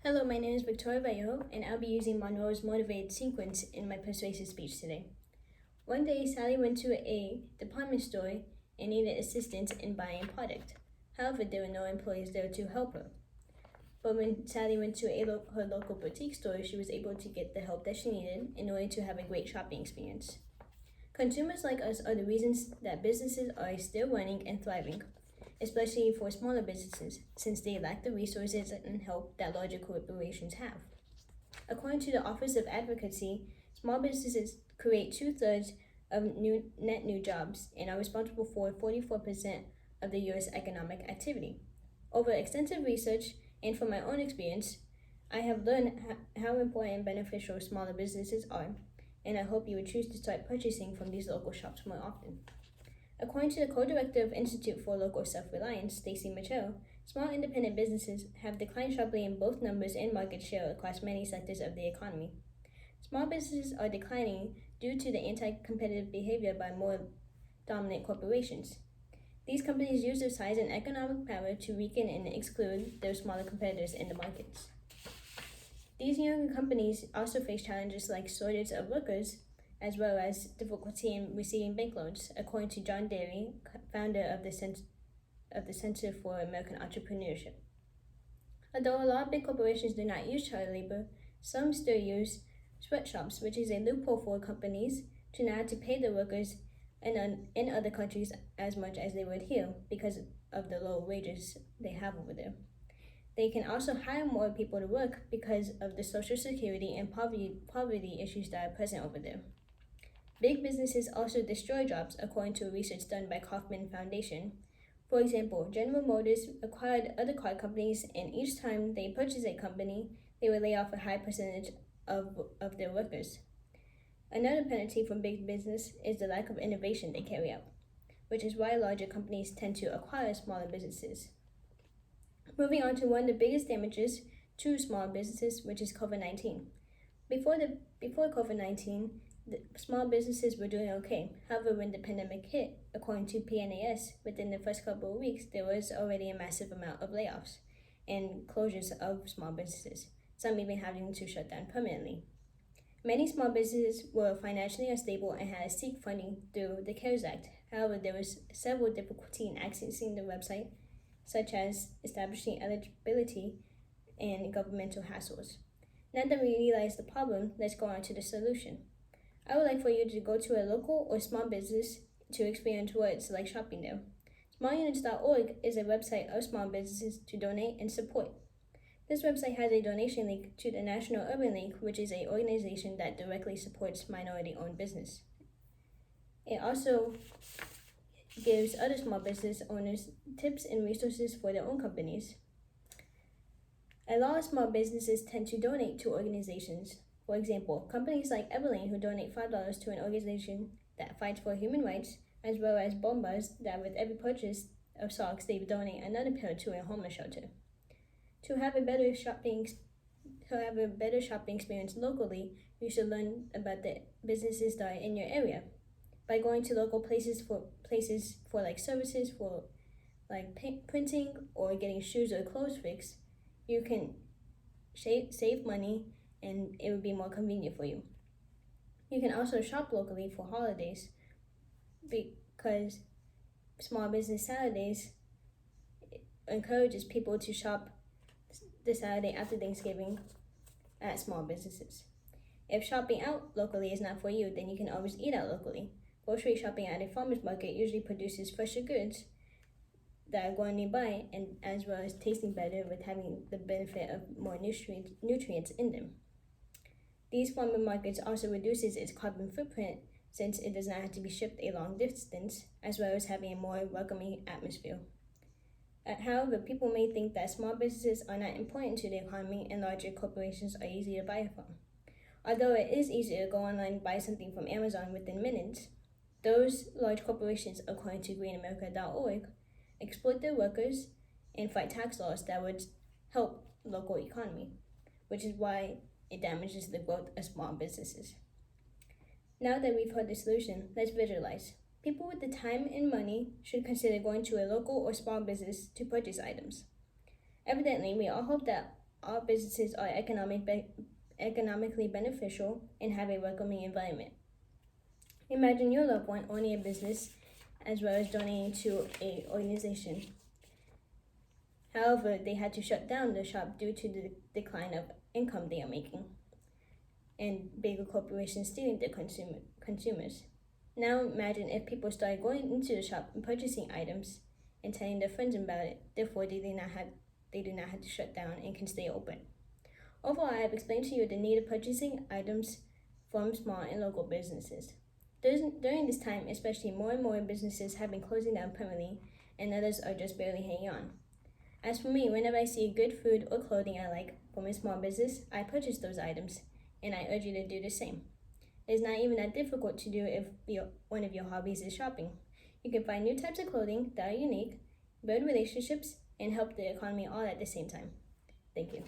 Hello, my name is Victoria Vallejo, and I'll be using Monroe's motivated sequence in my persuasive speech today. One day, Sally went to a department store and needed assistance in buying a product. However, there were no employees there to help her. But when Sally went to her local boutique store, she was able to get the help that she needed in order to have a great shopping experience. Consumers like us are the reasons that businesses are still running and thriving, especially for smaller businesses, since they lack the resources and help that larger corporations have. According to the Office of Advocacy, small businesses create 2/3 of net new jobs and are responsible for 44% of the U.S. economic activity. Over extensive research and from my own experience, I have learned how important and beneficial smaller businesses are, and I hope you would choose to start purchasing from these local shops more often. According to the co-director of Institute for Local Self-Reliance, Stacy Mitchell, small independent businesses have declined sharply in both numbers and market share across many sectors of the economy. Small businesses are declining due to the anti-competitive behavior by more dominant corporations. These companies use their size and economic power to weaken and exclude their smaller competitors in the markets. These younger companies also face challenges like shortage of workers, as well as difficulty in receiving bank loans, according to John Derry, founder of the Center for American Entrepreneurship. Although a lot of big corporations do not use child labor, some still use sweatshops, which is a loophole for companies to not have to pay their workers in other countries as much as they would here because of the low wages they have over there. They can also hire more people to work because of the social security and poverty issues that are present over there. Big businesses also destroy jobs, according to research done by Kauffman Foundation. For example, General Motors acquired other car companies, and each time they purchased a company, they would lay off a high percentage of their workers. Another penalty from big business is the lack of innovation they carry out, which is why larger companies tend to acquire smaller businesses. Moving on to one of the biggest damages to small businesses, which is COVID-19. Before COVID-19, the small businesses were doing okay. However, when the pandemic hit, according to PNAS, within the first couple of weeks, there was already a massive amount of layoffs and closures of small businesses, some even having to shut down permanently. Many small businesses were financially unstable and had to seek funding through the CARES Act. However, there was several difficulty in accessing the website, such as establishing eligibility and governmental hassles. Now that we realize the problem, let's go on to the solution. I would like for you to go to a local or small business to experience what it's like shopping there. Smallunits.org is a website of small businesses to donate and support. This website has a donation link to the National Urban League, which is an organization that directly supports minority-owned business. It also gives other small business owners tips and resources for their own companies. A lot of small businesses tend to donate to organizations. For example, companies like Everlane, who donate $5 to an organization that fights for human rights, as well as Bombas, that with every purchase of socks, they donate another pair to a homeless shelter. To have a better shopping experience locally, you should learn about the businesses that are in your area. By going to local places for like services for like printing or getting shoes or clothes fixed, you can save money and it would be more convenient for you. You can also shop locally for holidays because Small Business Saturdays encourages people to shop the Saturday after Thanksgiving at small businesses. If shopping out locally is not for you, then you can always eat out locally. Grocery shopping at a farmer's market usually produces fresher goods that are growing nearby, and as well as tasting better with having the benefit of more nutrients in them. These farmer markets also reduces its carbon footprint since it does not have to be shipped a long distance, as well as having a more welcoming atmosphere. However, people may think that small businesses are not important to the economy and larger corporations are easy to buy from. Although it is easier to go online and buy something from Amazon within minutes, those large corporations, according to greenamerica.org, exploit their workers and fight tax laws that would help local economy, which is why it damages the growth of small businesses. Now that we've heard the solution, let's visualize. People with the time and money should consider going to a local or small business to purchase items. Evidently, we all hope that all businesses are economically beneficial and have a welcoming environment. Imagine your loved one owning a business as well as donating to an organization. However, they had to shut down the shop due to the decline of income they are making and bigger corporations stealing their consumers. Now imagine if people started going into the shop and purchasing items and telling their friends about it, therefore they do not have to shut down and can stay open. Overall, I have explained to you the need of purchasing items from small and local businesses. During this time, especially more and more businesses have been closing down permanently and others are just barely hanging on. As for me, whenever I see good food or clothing I like from a small business, I purchase those items, and I urge you to do the same. It is not even that difficult to do if one of your hobbies is shopping. You can find new types of clothing that are unique, build relationships, and help the economy all at the same time. Thank you.